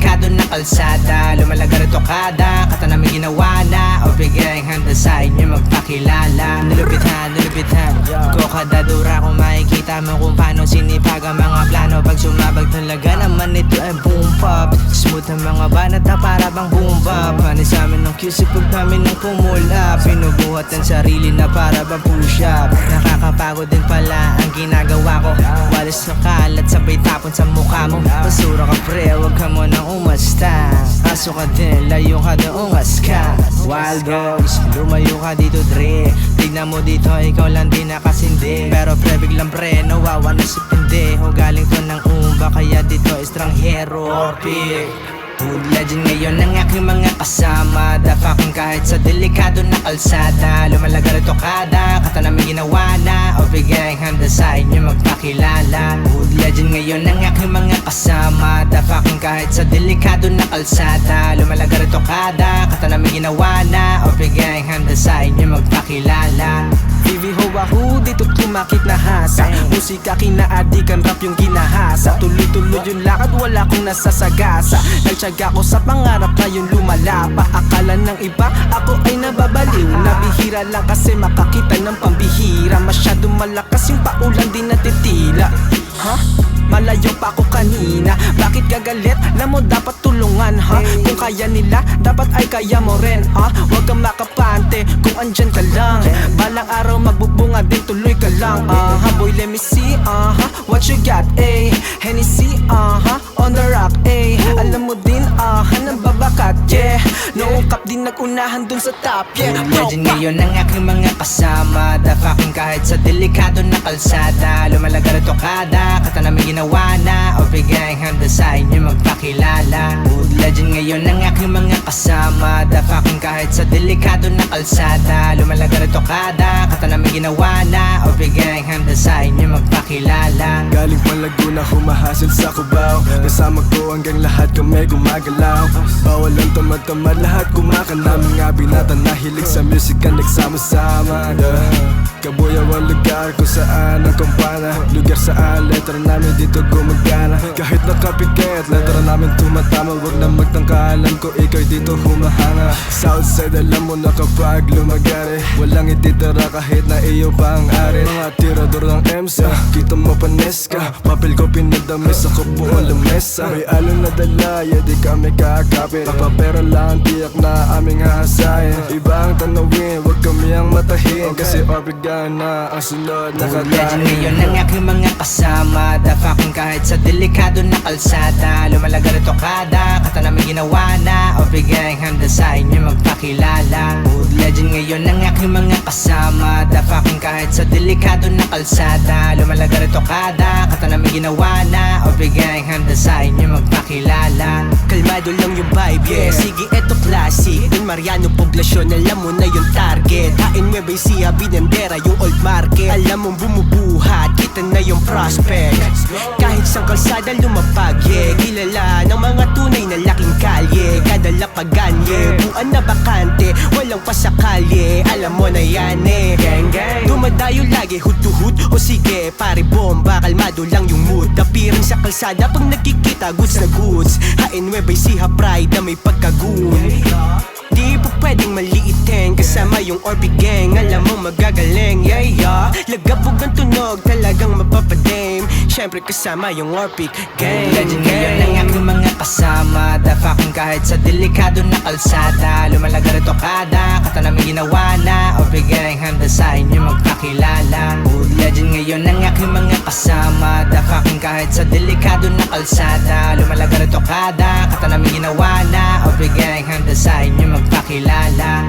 delikado na kalsada. Lumalagar at tokada, kata namin ginawa na. O bigay ang handa sa inyo magpakilala. Nilupithan ko kadadura kung makikita mo kung paano sinipag ang mga plano. Pag sumabag talaga naman ito ay boom pop. Smooth ang mga banat na para bang boom bap. Panis amin ng QC pag namin ng pumula. Pinubuhat ang sarili na para bang push up. Nakakapagod din pala ang ginagawa ko. Walis na kalat sabay tapon sa mukha mo. Basura ka pre, wag ka mo nang umasta. Aso ka din, layo ka na ungas ka. Wild dogs, lumayo ka dito dre. Tignan mo dito, ikaw lang din nakasindi. Pero pre, biglang pre, nawawa na si pendeho. Galing to ng umba, kaya dito estranghero or pig. Hood legend ngayon ng aking mga kasama. Dafakin kahit sa delikado na kalsada. Lumalagar at tokada, kata namin ginawa na. O bigay ang handa sa inyo magpakilala. Hood legend ngayon ng aking mga kasama. Dafakin kahit sa delikado na kalsada. Lumalagar at tokada, kata namin ginawa na. O bigay ang handa sa inyo magpakilala. Vivi ho wahoo, dito tumakit na hasa. Musika kinaadikan, rap yung ginahasa. Tuloy-tuloy yung lakad, wala kong nasasagasa. Nagtyaga ko sa pangarap na yung lumalapa. Akala ng iba, ako ay nababaliw. Nabihira lang kasi makakita ng pambihira. Masyadong malakas yung paulan din natitila. Ha? Malayo pa ako kanina. Bakit gagalit? Alam mo dapat tulungan ha. Kung kaya nila, dapat ay kaya mo rin ha. Huwag kang makapante kung andyan ka lang. Balang araw magbubunga din, tuloy ka lang boy, let me see what you got Hennessy on the rock alam mo din nang babakat yeah. Naungkap din nagunahan dun sa top yeah. Legend ngayon ng aking mga kasama. Dafakin kahit sa delikado na kalsada. Lumalagar at tokada, kata namin ginawa na. O bigay ang handa sa inyo magpakilala. Hood legend ngayon ng aking mga kasama. Dafakin kahit sa delikado na kalsada. Lumalagar at tokada, kata namin ginawa na. O bigay ang handa sa inyo magpakilala. Galing pa Laguna, humahasil sa Cubao. Kasama ko hanggang lahat kami gumagalaw. Bawal ang tamad-tamad, lahat kumakanta. Mga binata na hilig sa musika nagsama-sama Kabuyawang lugar kung saan ang kampana. Lugar saan letra namin dito gumagana. Kahit nakapikit, letra namin tumatama. Wag na magtangka, alam ko ikaw dito humahanga. Southside alam mo na kapag lumagari, walang ititira kahit na iyo pa ang ari. Mga tirador ng EMSA, kita mo panes ka. Papel ko pinadami sa buong lamesa. May alon na dala, di kami kakapit. Papapera lang, tiyak na aming hahasain. Iba ang tanawin, wag kami ang matahin. Kasi obligan na ang sunod na Legend katahin. ngayon ng aking mga kasama. Dafakin kahit sa delikado na kalsada. Lumalagar at tokada, kata namin ginawa na. O bigay ang handa sa inyo magpakilala. Hood legend ngayon ng aking mga kasama. Dafakin kahit sa delikado na kalsada. Lumalagar at tokada, kata namin ginawa na. O bigay ang handa sa inyo magpakilala. Kalmado lang yung vibe, yeah. Sige, eto classic Don Mariano, poblasyon, alam mo na yung target. Hain Nueva Ecija, Binandera, yung old market. Alam mong bumubuhat, kita na yung prospect. Kahit sang kalsada lumapag, yeah. Kilala ng mga tunay na laking kalye. Kada lapagan, yeah. Buwan na bakante, walang pasakali. Alam mo na yan, gang gang. Dumadayo lagi, hood to hood. O sige, pare bomba, kalmado lang yung mood. Tapirin sa kalsada pag nagkikita, goods na goods. Hain Nueva Ecija, pride na may pagkagoon. Di po pwedeng maliitin, kasama yung Orbi gang. Alam mo magagaling, yeah yeah. Lagabog ang tunog, talagang mapapadame. Syempre kasama yung Orbi gang. Legend ngayon ng aking mga kasama. Dafakin kahit sa delikado na kalsada. Lumalagar at tokada, kata namin ginawa na. O bigay ang handa sa inyo magpakilala. Hood legend ngayon ng aking mga kasama. Dafakin kahit sa delikado na kalsada. Lumalagar at tokada, kata namin ginawa na. O bigay ang handa sa inyo magpakilala.